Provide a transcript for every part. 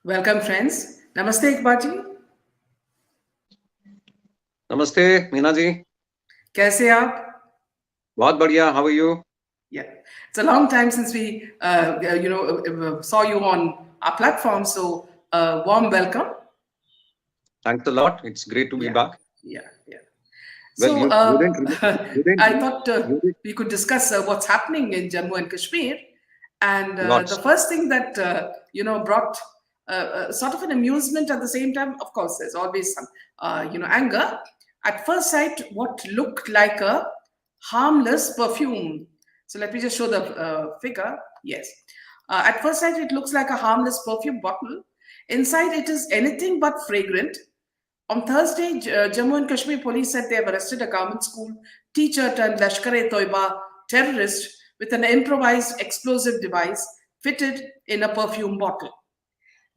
Welcome, friends. Namaste, Iqbal ji. नमस्ते मीना जी। कैसे आप? बहुत बढ़िया। How are you? Yeah, it's a long time since we, saw you on our platform. So, warm welcome. Thanks a lot. It's great to be Yeah, back. yeah. Well, So, you didn't I thought you did we could discuss what's happening in Jammu and Kashmir, and the lots. first thing that brought sort of an amusement at the same time. Of course, there's always some anger. At first sight, what looked like a harmless perfume. So let me just show the figure. Yes. At first sight, it looks like a harmless perfume bottle. Inside, it is anything but fragrant. On Thursday, Jammu and Kashmir police said they have arrested a government school teacher turned Lashkar-e-Toiba terrorist with an improvised explosive device fitted in a perfume bottle.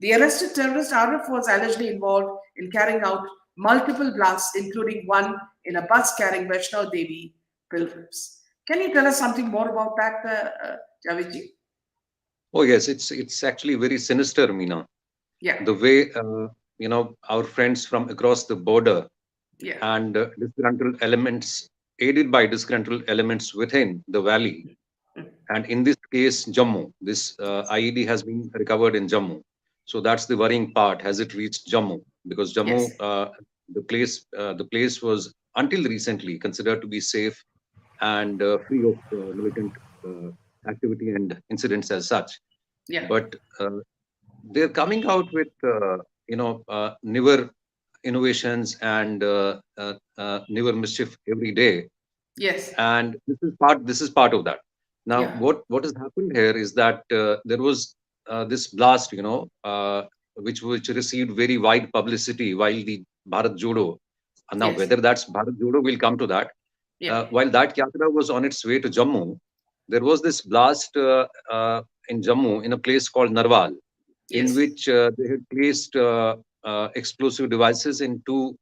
The arrested terrorist Arif was allegedly involved in carrying out multiple blasts, including one in a bus carrying Vaishnav Devi pilgrims. Can you tell us something more about that, Javed ji? Oh yes, it's actually very sinister, Meena. Yeah, The way our friends from across the border yeah, and disgruntled elements, aided by disgruntled elements within the valley, and in this case, Jammu. This IED has been recovered in Jammu. So that's the worrying part. Has it reached Jammu? Because Jammu, yes, the place was until recently considered to be safe and free of militant uh, activity and incidents as such. yeah, But they're coming out with newer innovations and newer mischief every day, yes, and this is part of that. Now, yeah, what has happened here is that there was this blast, which received very wide publicity while the Bharat Jodo. Now, yes, whether that's Bharat Jodo, we'll come to that. yeah, While that yatra was on its way to Jammu, there was this blast in Jammu in a place called Narwal, in yes, which they had placed explosive devices in two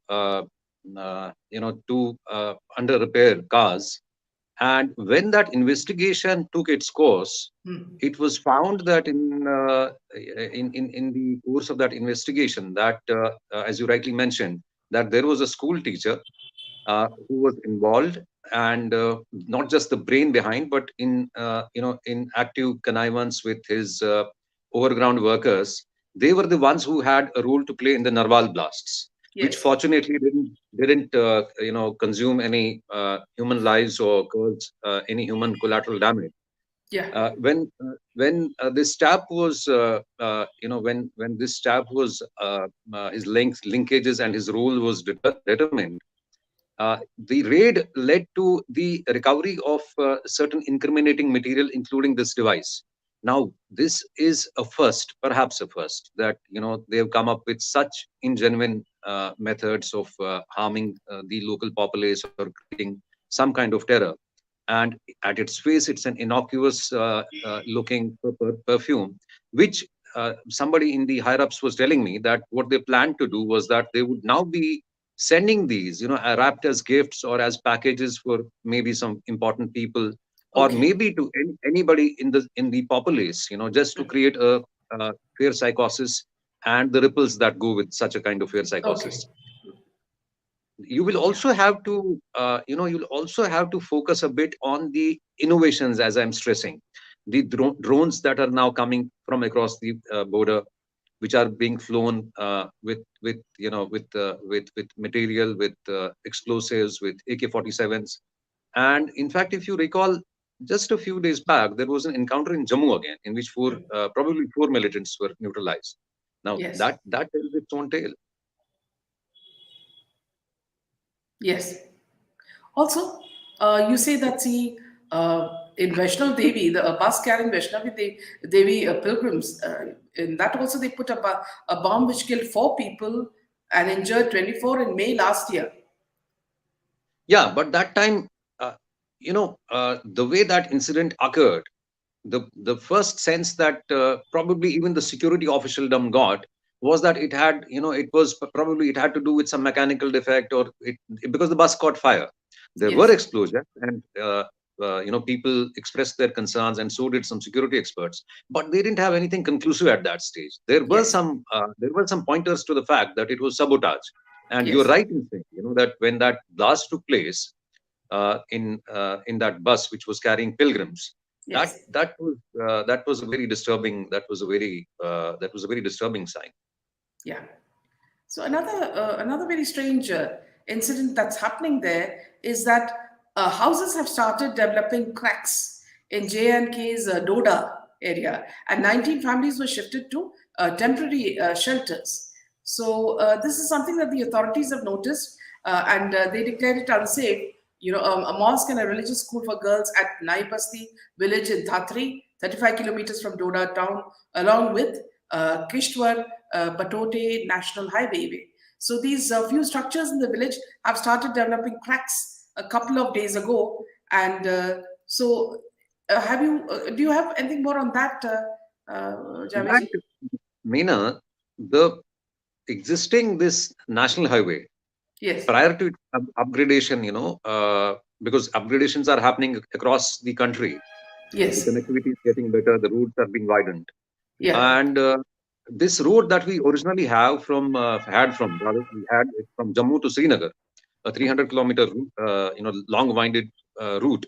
under repair cars. And when that investigation took its course, hmm, it was found that in the course of that investigation, that as you rightly mentioned, that there was a school teacher who was involved, and not just the brain behind, but in active connivance with his overground workers. They were the ones who had a role to play in the Narwal blasts, which yes, fortunately didn't consume any human lives or cause any human collateral damage. yeah, When this tap was when this tap was his linkages and his role was determined, the raid led to the recovery of certain incriminating material, including this device. Now, this is a first, perhaps a first, that they have come up with such ingenuine methods of harming the local populace or creating some kind of terror. And at its face, it's an innocuous looking perfume, which somebody in the higher ups was telling me that what they planned to do was that they would now be sending these, wrapped as gifts or as packages for maybe some important people, or okay, maybe to anybody in the populace, just to create a fear psychosis and the ripples that go with such a kind of fear okay, psychosis. You will yeah, also have to, you'll also have to focus a bit on the innovations, as I'm stressing, the drones that are now coming from across the border, which are being flown with material, with explosives, with AK-47s. And in fact, if you recall, just a few days back, there was an encounter in Jammu again, in which probably four militants were neutralized. Now, yes, that tells its own tale. yes. Also, you say that the in Vaishnav Devi, the bus carrying Devi pilgrims, in that also they put a bomb which killed 4 people and injured 24 in May last year. Yeah, but that time, the way that incident occurred, the first sense that probably even the security officialdom got was that it had to do with some mechanical defect, or because the bus caught fire. There were Yes, explosions, and people expressed their concerns, and so did some security experts. But they didn't have anything conclusive at that stage. Yes. There were some pointers to the fact that it was sabotage. And you're Yes. right in saying, that when that blast took place in that bus which was carrying pilgrims, that Yes. that was a very disturbing that was a very disturbing sign. Yeah. So another very strange incident that's happening there is that houses have started developing cracks in J&K's Doda area, and 19 families were shifted to temporary shelters. So this is something that the authorities have noticed, and they declared it unsafe. A mosque and a religious school for girls at Naibasti village in Thatri, 35 kilometers from Doda town, along with Kishtwar Batote National Highway. So these few structures in the village have started developing cracks a couple of days ago, and so have you? Do you have anything more on that, In Javiji? fact, Meena, the existing this national highway Yes, prior to its upgradation, because upgradations are happening across the country. The yes, connectivity is getting better, the routes are being widened, yeah, and this road that we originally we had it from Jammu to Srinagar, a 300-kilometer long winded route.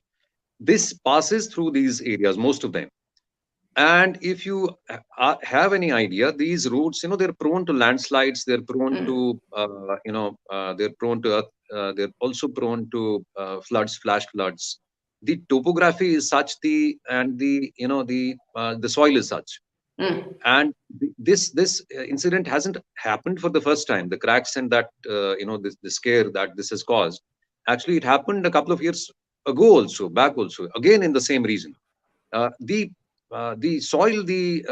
This passes through these areas, most of them. And if you have any idea, these routes, they're prone to landslides, they're prone mm, to, they're prone to earth, they're also prone to floods, flash floods. The topography is such, the soil is such, mm, and this incident hasn't happened for the first time. The cracks and that, the scare that this has caused, actually, it happened a couple of years ago, also back, also again in the same region. The soil, the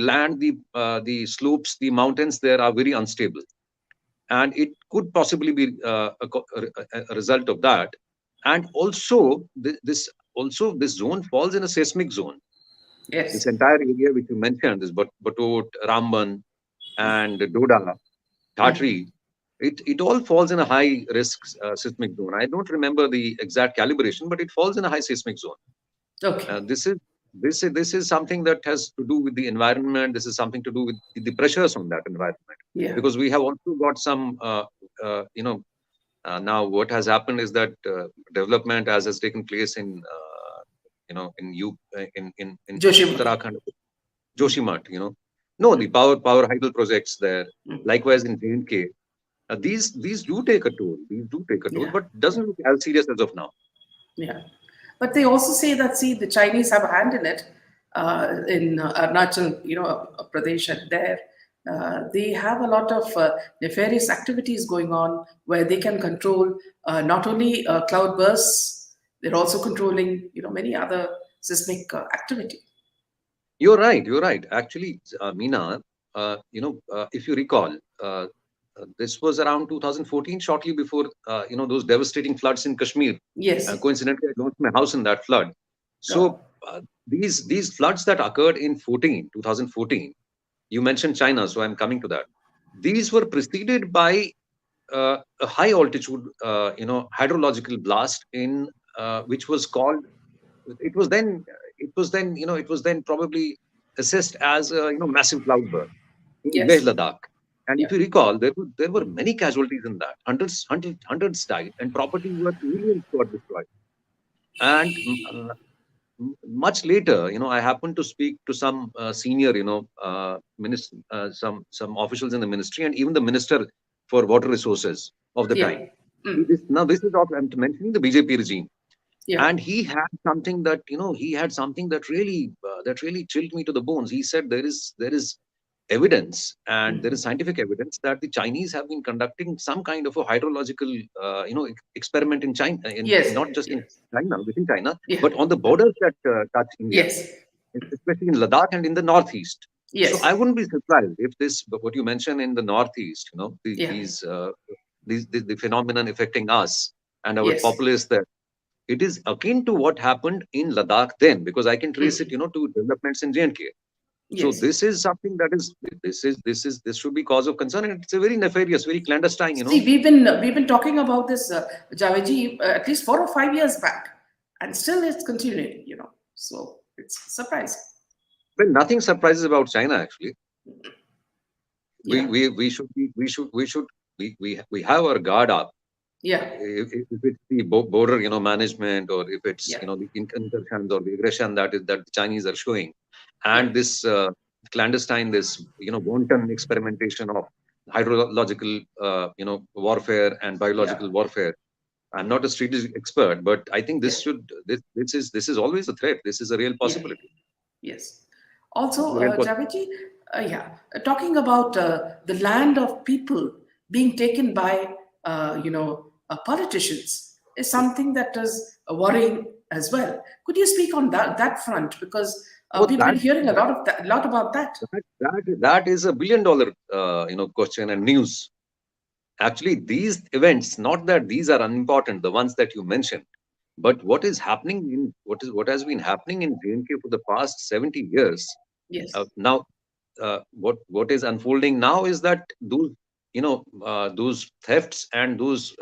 land, the slopes, the mountains there are very unstable, and it could possibly be a result of that. And also this zone falls in a seismic zone. This yes, entire area which you mentioned, this Batot, Ramban, and Doda, mm, Thatri, it all falls in a high risk seismic zone. I don't remember the exact calibration, but it falls in a high seismic zone. okay, This is something that has to do with the environment. This is something to do with the pressures on that environment, yeah, because we have also got some now what has happened is that development as has taken place in in Joshima, Uttarakhand, mm, Joshimat, no, the mm, power hydro projects there, mm, likewise in J&K. These do take a toll. These do take a toll, yeah. but doesn't look as serious as of now. Yeah, but they also say that see the Chinese have a hand in it in Arunachal, Pradesh and there. They have a lot of nefarious activities going on where they can control not only cloud bursts, they're also controlling many other seismic activity. You're right. You're right. Actually, Meena, if you recall, this was around 2014, shortly before, those devastating floods in Kashmir. Yes. Coincidentally, I lost my house in that flood. Oh, So these floods that occurred in 2014, you mentioned China, so I'm coming to that. These were preceded by a high altitude, hydrological blast in which was called. It was then, it was then probably assessed as a massive cloudburst in Leh yes. Ladakh. And if Yeah. you recall, there were many casualties in that. Hundreds died, and properties worth millions got destroyed. And much later, I happened to speak to some senior, some officials in the ministry, and even the minister for water resources of the time. Yeah. Mm. Now this is what I'm mentioning, the BJP regime. Yeah. And he had something that really chilled me to the bones. He said there is evidence, and there is scientific evidence that the Chinese have been conducting some kind of a hydrological experiment in China, in Yes. not just in Yes. China, within China, Yeah. but on the borders that touch India, Yes. especially in Ladakh and in the northeast. So Yes. I wouldn't be surprised if this, what you mentioned in the northeast, Yeah. the phenomenon affecting us and our Yes. populace there, it is akin to what happened in Ladakh then, because I can trace it, Mm. to developments in J&K. So Yes. this is something that is this should be cause of concern, and it's a very nefarious, very clandestine. See, we've been talking about this, Javed ji, at least 4 or 5 years back, and still it's continuing, So it's surprising. Well, nothing surprises about China actually. We Yeah, we we should be we should we have our guard up. yeah, If it's the border, management, or if it's, yeah, the incursions or the aggression that the Chinese are showing, yeah, and this clandestine, this, wanton experimentation of hydrological, warfare and yeah, biological warfare. I'm not a strategic expert, but I think yeah, this is always a threat. This is a real yeah. possibility. Yes. This is Also, a real possibility. Javiji, yeah, talking about the land of people being taken by, politicians is something that is worrying as well. Could you speak on that front? Because Oh, we've been hearing a lot about that. that is a billion-dollar, question and news. Actually, these events, not that these are unimportant, the ones that you mentioned, but what has been happening in J&K for the past 70 years. Yes, Now, what is unfolding now is that those thefts and those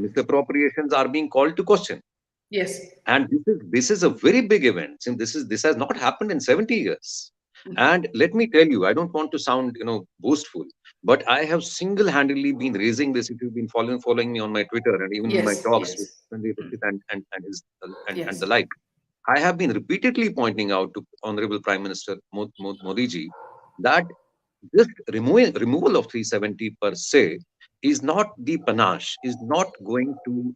misappropriations are being called to question. yes, And this is a very big event. And this has not happened in 70 years. And let me tell you, I don't want to sound, boastful, but I have single-handedly been raising this. If you've been following me on my Twitter and even in my yes, talks with yes, Sanjay Dixit and the yes, like, I have been repeatedly pointing out to Honorable Prime Minister Modi ji that this removal of 370 per se is not the panache, is not going to,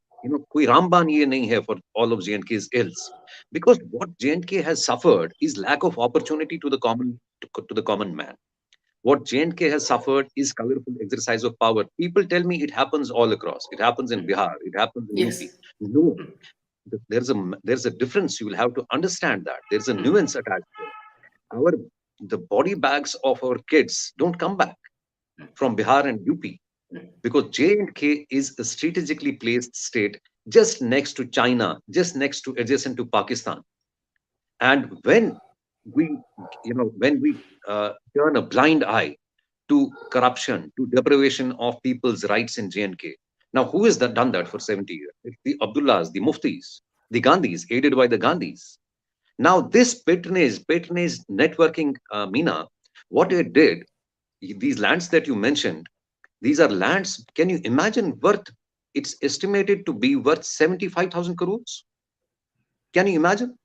koi Ramban ye nahi hai for all of J&K's ills. Because what J&K has suffered is lack of opportunity to the common man. What J&K has suffered is colorful exercise of power. People tell me it happens all across. It happens in Bihar. It happens in UP. yes, No, there's a difference. You will have to understand that. There's a nuance attached to it. Our The body bags of our kids don't come back from Bihar and UP because J&K is a strategically placed state just next to China, just next to adjacent to Pakistan. And we, when we turn a blind eye to corruption, to deprivation of people's rights in J&K. Now, who has done that for 70 years? It's the Abdullahs, the Muftis, the Gandhis, aided by the Gandhis. Now, this patronage networking, Meena, what it did, these lands that you mentioned, these are lands, can you imagine it's estimated to be worth 75,000 crores? Can you imagine?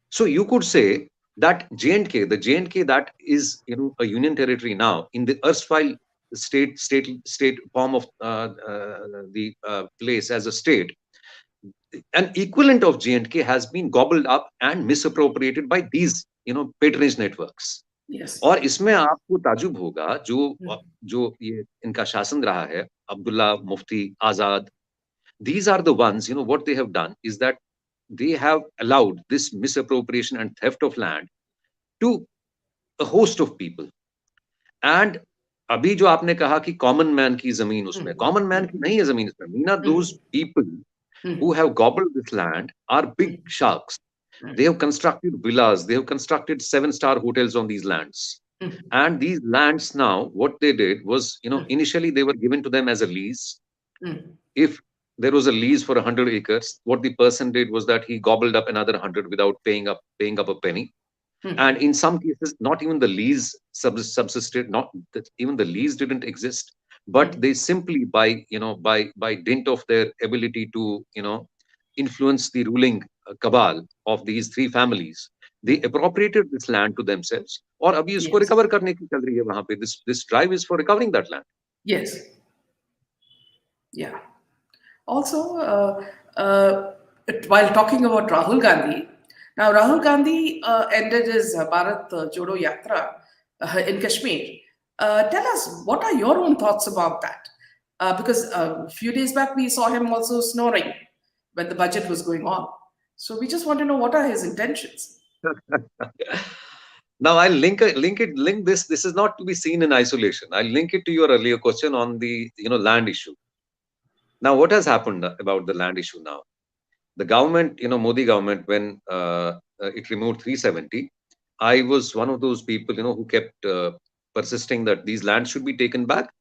So you could say that the J&K that is, a union territory now in the erstwhile state form of the place as a state, an equivalent of J&K has been gobbled up and misappropriated by these, patronage networks. yes, और इसमें आपको ताजुब होगा जो ये इनका शासन रहा है, अब्दुल्ला, मुफ्ती, आजाद, these are the ones, what they have done is that they have allowed this misappropriation and theft of land to a host of people. And अभी जो आपने कहा कि कॉमन मैन की जमीन उसमें, कॉमन मैन की नहीं है जमीन इसमें, Meena, those people who have gobbled this land are big sharks. They have constructed villas, they have constructed 7-star hotels on these lands. And these lands now, what they did was, initially they were given to them as a lease. If there was a lease for 100 acres, what the person did was that he gobbled up another 100 without paying up a penny. And in some cases, not even the lease subsisted, not that even the lease didn't exist, but they simply by dint of their ability to, influence the ruling cabal of these three families, they appropriated this land to themselves. और अभी इसको yes, recover करने की चल रही है वहां पे. This drive is for recovering that land. yes, yeah. Also, while talking about Rahul Gandhi, now Rahul Gandhi ended his Bharat Jodo Yatra in Kashmir. Tell us, what are your own thoughts about that? Because a few days back we saw him also snoring when the budget was going on. So we just want to know what are his intentions. Now I'll link this. This is not to be seen in isolation. I'll link it to your earlier question on the, land issue. Now, what has happened about the land issue now? The government, Modi government, when it removed 370, I was one of those people, who kept persisting that these lands should be taken back.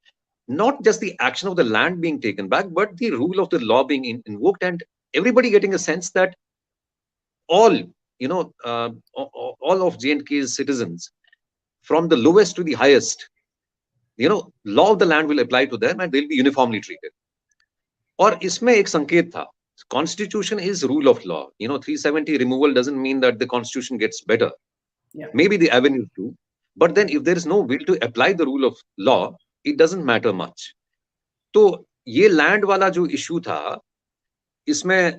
Not just the action of the land being taken back, but the rule of the law being invoked. And everybody getting a sense that all, all of J&K's citizens, from the lowest to the highest, law of the land will apply to them and they'll be uniformly treated. और इसमें एक संकेत था, constitution is rule of law. 370 removal doesn't mean that the constitution gets better. Yeah. Maybe the avenues do, but then if there is no will to apply the rule of law, it doesn't matter much. तो ये land वाला जो issue था, इसमें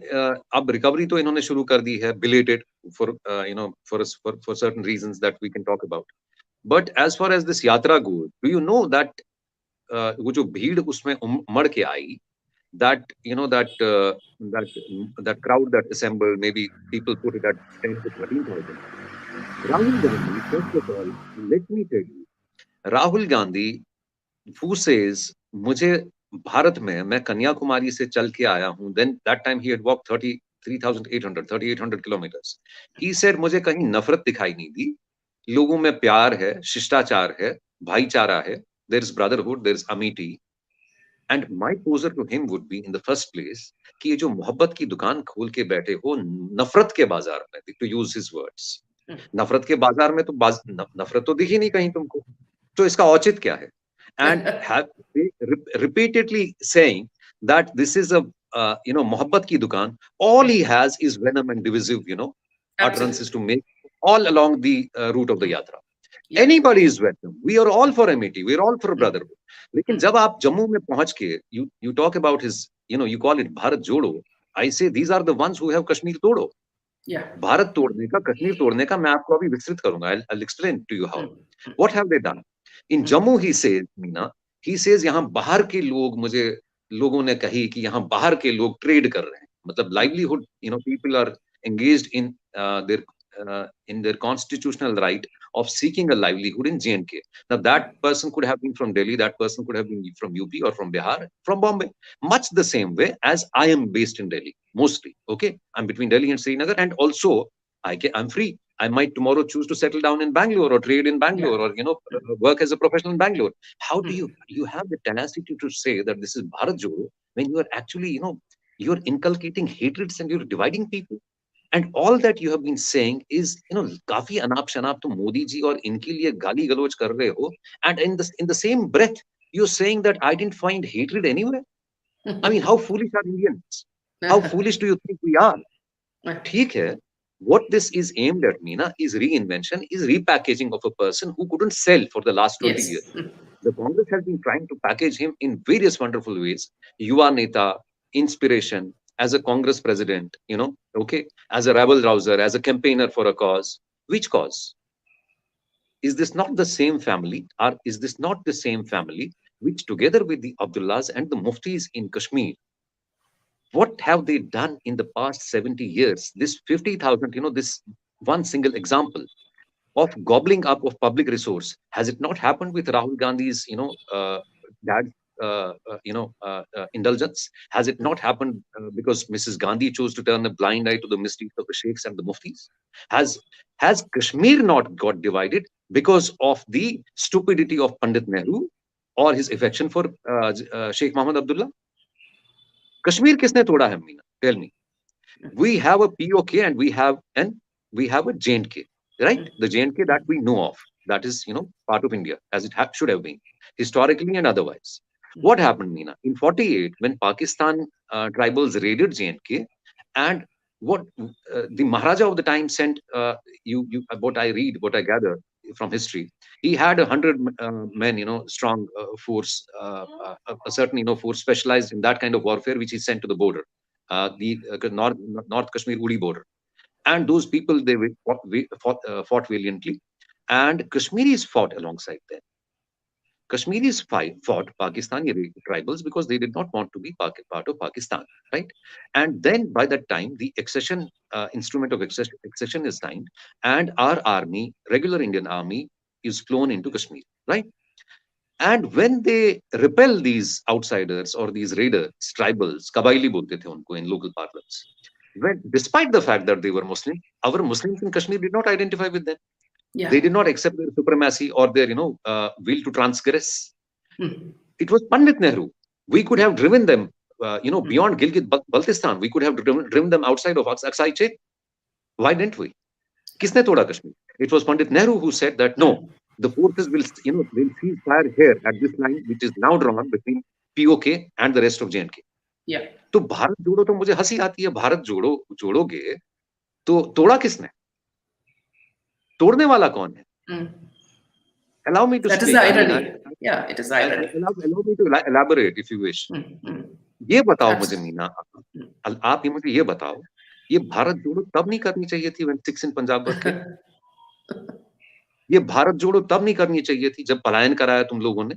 अब recovery तो इन्होंने शुरू कर दी है, belated, for certain reasons that we can talk about. But as far as this yatra goes, do you know that वो जो भीड़ उसमें उमड़ के आई, that that crowd that assembled, maybe people put it at 10 to 13,000. Rahul Gandhi, first of all, let me tell you, Rahul Gandhi, who says, मुझे भारत में, मैं कन्याकुमारी से चल के आया हूं, then that time he had walked 3800 kilometers. He said, मुझे कहीं नफरत दिखाई नहीं दी, लोगों में प्यार है, शिष्टाचार है, भाईचारा है, there is brotherhood, there is amity. And my poser to him would be, in the first place, कि ये जो मोहब्बत की दुकान खोल के बैठे हो नफरत के बाजार में, to use his words, नफरत के बाजार में तो नफरत तो दिखी नहीं कहीं तुमको, तो इसका औचित्य क्या है? And have repeatedly saying that this is a mohabbat ki dukan, all he has is venom and divisive utterances to make all along the route of the yatra. Yeah. Anybody is welcome. We are all for amity. We are all for brotherhood. लेकिन जब आप जम्मू में पहुंच के you talk about his, you call it Bharat जोड़ो, I say these are the ones who have Kashmir तोड़ो. Yeah. Bharat तोड़ने का, कश्मीर तोड़ने का मैं आपको अभी विस्तृत करूंगा. I'll explain to you how. What have they done? In Jammu, he says, Meena, he says, यहाँ बाहर के लोग, मुझे लोगों ने कही कि यहाँ बाहर के लोग ट्रेड कर रहे हैं, मतलब livelihood, people are engaged in their constitutional right of seeking a livelihood in J&K. Now that person could have been from Delhi, that person could have been from UP or from Bihar, from Bombay, much the same way as I am based in Delhi, mostly. Okay, I'm between Delhi and Srinagar, and also I'm free. I might tomorrow choose to settle down in Bangalore or trade in Bangalore, or work as a professional in Bangalore. How do you have the tenacity to say that this is Bharat Jodo when you are actually you're inculcating hatreds and you're dividing people? And all that you have been saying is काफी अनाप शनाप तो मोदी जी और इनके लिए गाली गलौज कर रहे हो, and in the same breath you're saying that I didn't find hatred anywhere. I mean, how foolish are Indians? How foolish do you think we are? ठीक है. What this is aimed at, Meena, is reinvention, is repackaging of a person who couldn't sell for the last 20 years. The Congress has been trying to package him in various wonderful ways. Yuva Neta, inspiration, as a Congress president, okay, as a rabble rouser, as a campaigner for a cause. Which cause? Is this not the same family, or is this not the same family which, together with the Abdullahs and the Muftis in Kashmir, what have they done in the past 70 years? This 50,000, this one single example of gobbling up of public resource, has it not happened with Rahul Gandhi's, dad, indulgence? Has it not happened because Mrs. Gandhi chose to turn a blind eye to the misdeeds of the sheikhs and the muftis? Has Kashmir not got divided because of the stupidity of Pandit Nehru or his affection for Sheikh Muhammad Abdullah? Kashmir किसने तोड़ा है, Meena? Tell me. We have a POK and we have a J&K, right? The J&K that we know of, that is part of India as it should have been historically and otherwise. What happened, Meena? In 48, when Pakistan tribals raided J&K, and what the Maharaja of the time sent, what I read, what I gather from history, he had 100 men, strong force, a certain force specialized in that kind of warfare, which he sent to the border, the North Kashmir Uri border, and those people they fought valiantly, and Kashmiris fought alongside them. Kashmiris fought Pakistani tribals because they did not want to be part of Pakistan, right? And then by that time, the accession instrument of accession is signed, and our army, regular Indian army, is flown into Kashmir, right? And when they repel these outsiders or these raiders, tribals, Kabaili bolte the unko in local parlance, despite the fact that they were Muslim, our Muslims in Kashmir did not identify with them. Yeah. They did not accept their supremacy or their, will to transgress. It was Pandit Nehru. We could have driven them mm, beyond Gilgit Baltistan. We could have driven them outside of Aksai Chet. Why didn't we? Kisne toda Kashmir? It was Pandit Nehru who said that no, mm. the forces will, will cease fire here at this line, which is now drawn between POK and the rest of JNK. Yeah. तो भारत जोड़ो तो मुझे हंसी आती है, भारत जोड़ो जोड़ोगे तो तोड़ा किसने? तोड़ने वाला कौन है? Mm. Allow me to That is the speak. I mean, irony. Yeah, it is irony. allow me to elaborate if you wish. Mm, mm. ये बताओ मुझे Absolutely. मीना, Mm. आप ये मुझे ये बताओ, ये भारत जोड़ो तब नहीं करनी चाहिए थी when 6 in Punjab were killed. ये भारत जोड़ो तब नहीं करनी चाहिए थी जब पलायन कराया तुम लोगों ने.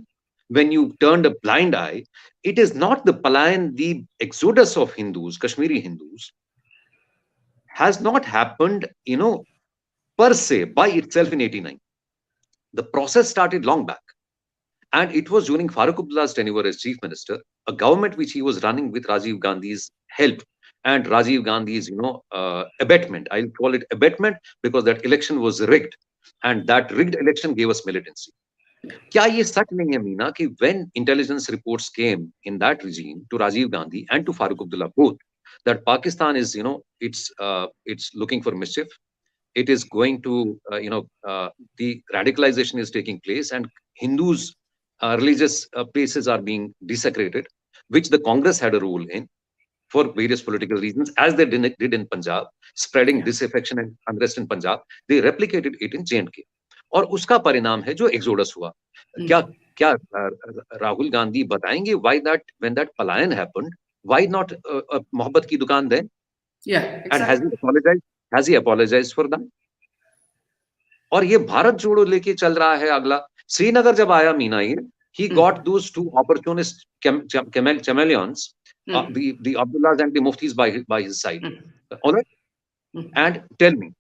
When you turned a blind eye, it is not the palayan, the exodus of Hindus, Kashmiri Hindus, has not happened, per se by itself in 89. The process started long back. And it was during Farooq Abdullah's tenure as chief minister, a government which he was running with Rajiv Gandhi's help and Rajiv Gandhi's, abetment. I'll call it abetment because that election was rigged. And that rigged election gave us militancy. क्या ये सच नहीं है मीना कि when intelligence reports came in that regime to Rajiv Gandhi and to Farooq Abdullah both that Pakistan is it's looking for mischief, it is going to the radicalization is taking place and Hindus religious places are being desecrated, which the Congress had a role in for various political reasons, as they did in Punjab, spreading Yeah. disaffection and unrest in Punjab. They replicated it in J&K. और उसका परिणाम है जो exodus हुआ. क्या Mm. क्या राहुल गांधी बताएंगे why that when that पलायन happened, why not मोहब्बत की दुकान दें? Yeah, And exactly. has he apologized for that? और ये भारत जोड़ो लेके चल रहा है अगला. श्रीनगर जब आया मीना ये, he got those two opportunist chameleons, Mm. the Abdullahs and the Muftis by his side. Mm. All right? Mm. And tell me,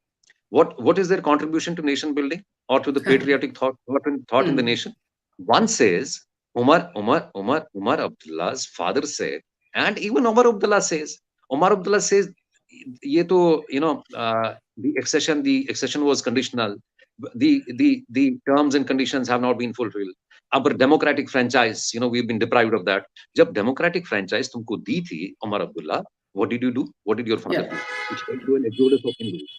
what is their contribution to nation building or to the patriotic thought in the Mm. nation? One says, Umar Abdullah's father said, and even Umar Abdullah says, ye to, the accession was conditional. The terms and conditions have not been fulfilled. Our democratic franchise, we've been deprived of that. Jab democratic franchise tumko di thi, Umar Abdullah, what did you do? What did your father Yeah. do? Which led to an exodus of Hindus.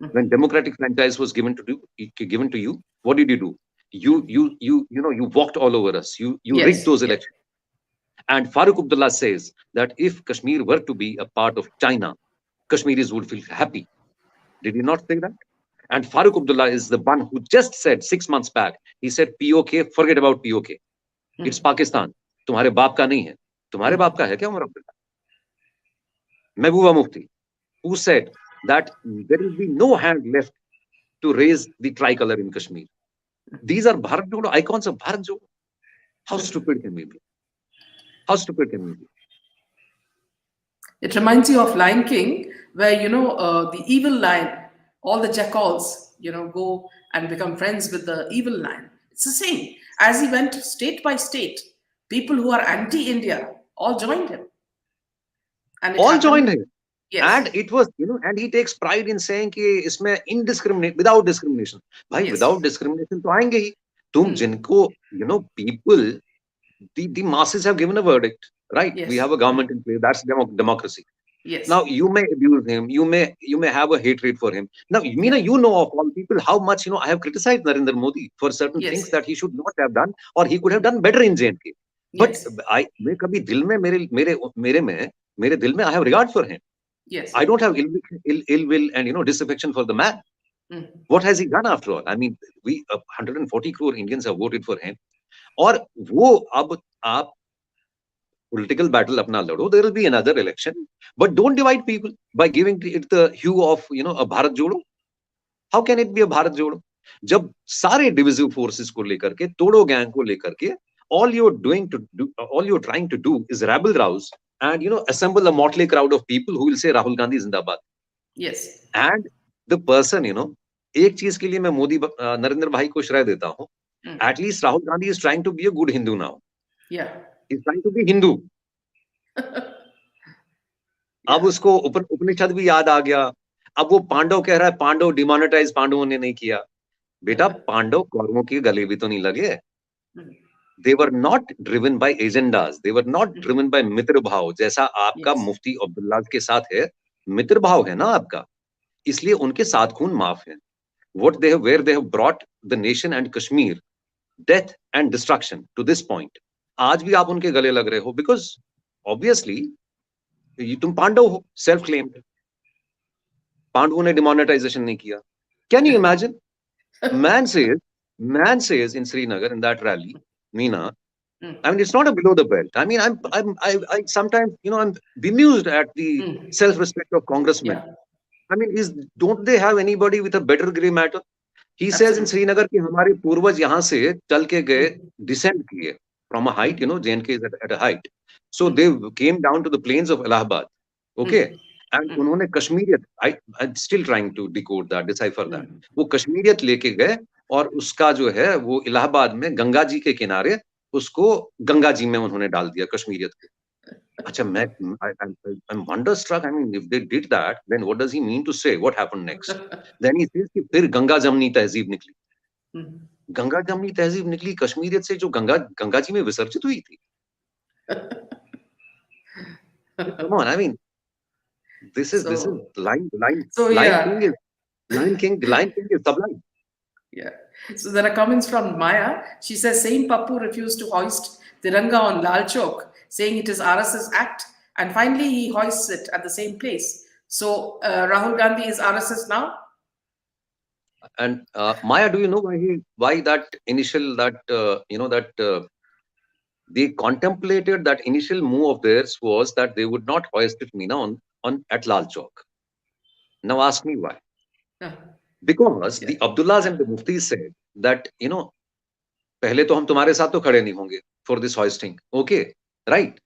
Mm. When democratic franchise was given to you, what did you do? You walked all over us. You rigged Yes. those Yeah. elections. And Farooq Abdullah says that if Kashmir were to be a part of China, Kashmiris would feel happy. Did he not say that? And Farooq Abdullah is the one who just said 6 months back, he said, POK, forget about POK. It's Mm. Pakistan. तुम्हारे बाप का नहीं है. तुम्हारे Mm. बाप का है क्या Omar Abdullah? Mehbooba Mufti, who said that there will be no hand left to raise the tricolor in Kashmir. These are Bharat Jodo, icons of Bharat Jodo. How stupid can we be? How stupid can we be? It reminds you of Lion King, where the evil lion, all the jackals, go and become friends with the evil lion. It's the same. As he went state by state, people who are anti-India all joined him, and it All joined happened. him. Yes. And it was, and he takes pride in saying कि इसमें indiscriminate, without discrimination. भाई, Yes. without discrimination तो आएंगे ही. तुम जिनको, people, the masses have given a verdict, right? Yes. We have a government in place. That's democracy. Yes. Now you may abuse him, you may have a hatred for him. Now, Meena, Yeah. of all people how much I have criticized Narendra Modi for certain Yes. things that he should not have done, or he could have done better in J&K. But Yes. मैं कभी दिल में मेरे दिल में I have regard for him. Yes. I don't have ill will and disaffection for the man. Mm. What has he done after all? I mean, we 140 crore Indians have voted for him. और वो अब आप political battle अपना लड़ो, there will be another election, but don't divide people by giving it the hue of a Bharat Jodo. How can it be a Bharat Jodo? जब सारे divisive forces को लेकर के, तोड़ो gang को लेकर के, all you're trying to do is rabble rouse and assemble a motley crowd of people who will say Rahul Gandhi Zindabad. Yes. And the person, एक चीज के लिए मैं मोदी नरेंद्र भाई को श्रेय देता हूँ. At least Rahul Gandhi is trying to be a good Hindu now. Yeah. He's trying to be Hindu. अब उसको उपनिषद भी याद आ गया. अब वो पांडव कह रहा है, पांडव डिमोनेटाइज पांडवों ने नहीं किया. बेटा, पांडव कौरवों के गले भी तो नहीं लगे. They were not driven by agendas. They were not driven by मित्र भाव, जैसा आपका Yes. मुफ्ती अब्दुल्ला के साथ है. मित्र भाव है ना आपका, इसलिए उनके साथ खून माफ है. What they have, where they have brought the nation and Kashmir, death and destruction to this point. आज भी आप उनके गले लग रहे हो, because obviously तुम पांडव हो, self claimed. पांडवों ने demonetization नहीं किया. Can you imagine? Man says, man says in Srinagar in that rally, Meena, I mean, it's not a below the belt. I mean, I sometimes, I'm bemused at the Mm. self-respect of congressmen. Yeah, I mean, don't they have anybody with a better gray matter? He says in absolutely. Srinagar कि हमारे पूर्वज यहाँ से चल के गए, Mm. descend किए from a height, Mm. JNK is at a height. So they Mm. came down to the plains of Allahabad. Okay. Mm. And Mm. उन्होंने कश्मीरियत, I'm still trying to decode that, decipher that. Mm. वो कश्मीरियत लेके गए और उसका जो है वो इलाहाबाद में गंगा जी के किनारे उसको गंगा जी में उन्होंने डाल दिया कश्मीरियत को. अच्छा मैं I'm wonderstruck. I mean, if they did that, then what does he mean to say? What happened next? Then he says कि फिर गंगा जमनी तहजीब निकली. Mm. गंगा जमनी तहजीब निकली कश्मीरियत से जो गंगा गंगा जी में विसर्जित हुई थी. Come on, I mean, this is So, so line yeah, king is line king is sublime. yeah. So there are comments from Maya. She says same Pappu refused to hoist Tiranga on Lal Chowk, saying it is RSS act, and finally he hoists it at the same place. So Rahul Gandhi is RSS now. And Maya, do you know why that initial that that they contemplated that initial move of theirs was that they would not hoist it, Meena, on at Lal Chowk. Now ask me why. Yeah. Because Yeah. the Abdullahs and the Muftis said that पहले तो हम तुम्हारे साथ तो खड़े नहीं होंगे for this hoisting. Okay, right?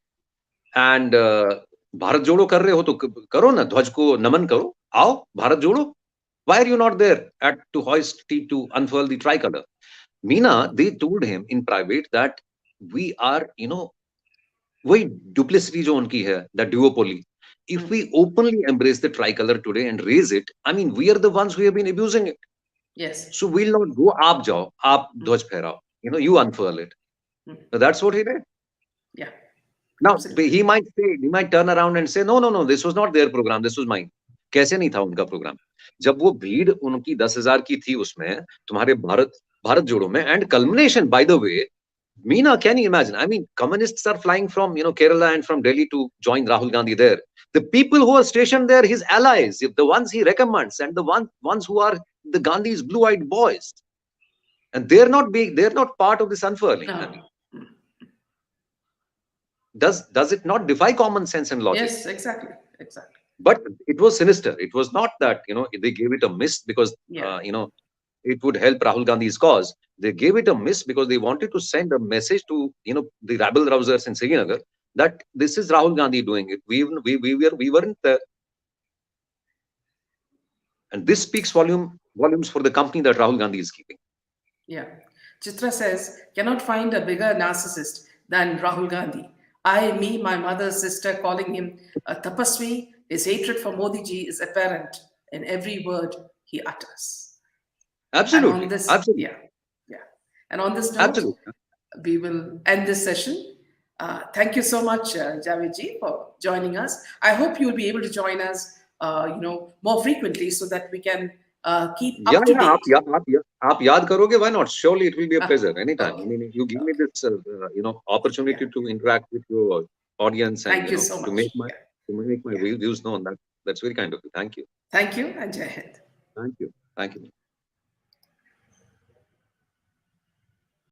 And Bharat जोड़ो कर रहे हो तो करो ना, ध्वज को नमन करो, आओ भारत जोड़ो. Why are you not there to hoist, to unfurl the tricolor? Meena, they told him in private that we are, वही duplicity जो उनकी है, that duopoly. If we openly embrace the tricolor today and raise it, I mean, we are the ones who have been abusing it. Yes. So we'll not go, आप जाओ, आप ध्वज फहराओ, you unfurl it. So that's what he did. Yeah. Now, Absolutely. he might turn around and say, no, no, no, this was not their program, this was mine. कैसे नहीं था उनका programme? जब वो भीड़ उनकी 10,000 की थी उसमें, तुम्हारे भारत जोड़ो में, and culmination, by the way, Meena, can you imagine? I mean, communists are flying from, Kerala and from Delhi to join Rahul Gandhi there. The people who are stationed there, his allies, the ones he recommends, and the ones who are the Gandhi's blue-eyed boys, and they're not part of this unfurling. I mean, No. does it not defy common sense and logic? Yes, exactly. Exactly. But it was sinister. It was not that they gave it a miss because Yeah. it would help Rahul Gandhi's cause. They gave it a miss because they wanted to send a message to the rabble rousers in Srinagar that this is Rahul Gandhi doing it. We weren't there, and this speaks volumes for the company that Rahul Gandhi is keeping. Yeah. Chitra says, cannot find a bigger narcissist than Rahul Gandhi. Me, my mother's sister, calling him a tapasvi. His hatred for Modi ji is apparent in every word he utters. And on Absolutely, this, absolutely, yeah, yeah. And on this note, absolutely. we will end this session. Thank you so much, Javed ji, for joining us. I hope you'll be able to join us, more frequently so that we can keep Yeah, up to yeah. date. आप याद करोगे? Why not? Surely it will be a pleasure anytime. I Okay. mean, you give me Okay. this, Yeah. opportunity to interact with your audience and Thank you so to much. Yeah. make my Yeah. views known. That's very kind of you. Thank you. Thank you and Jai Hind. Thank you. Thank you.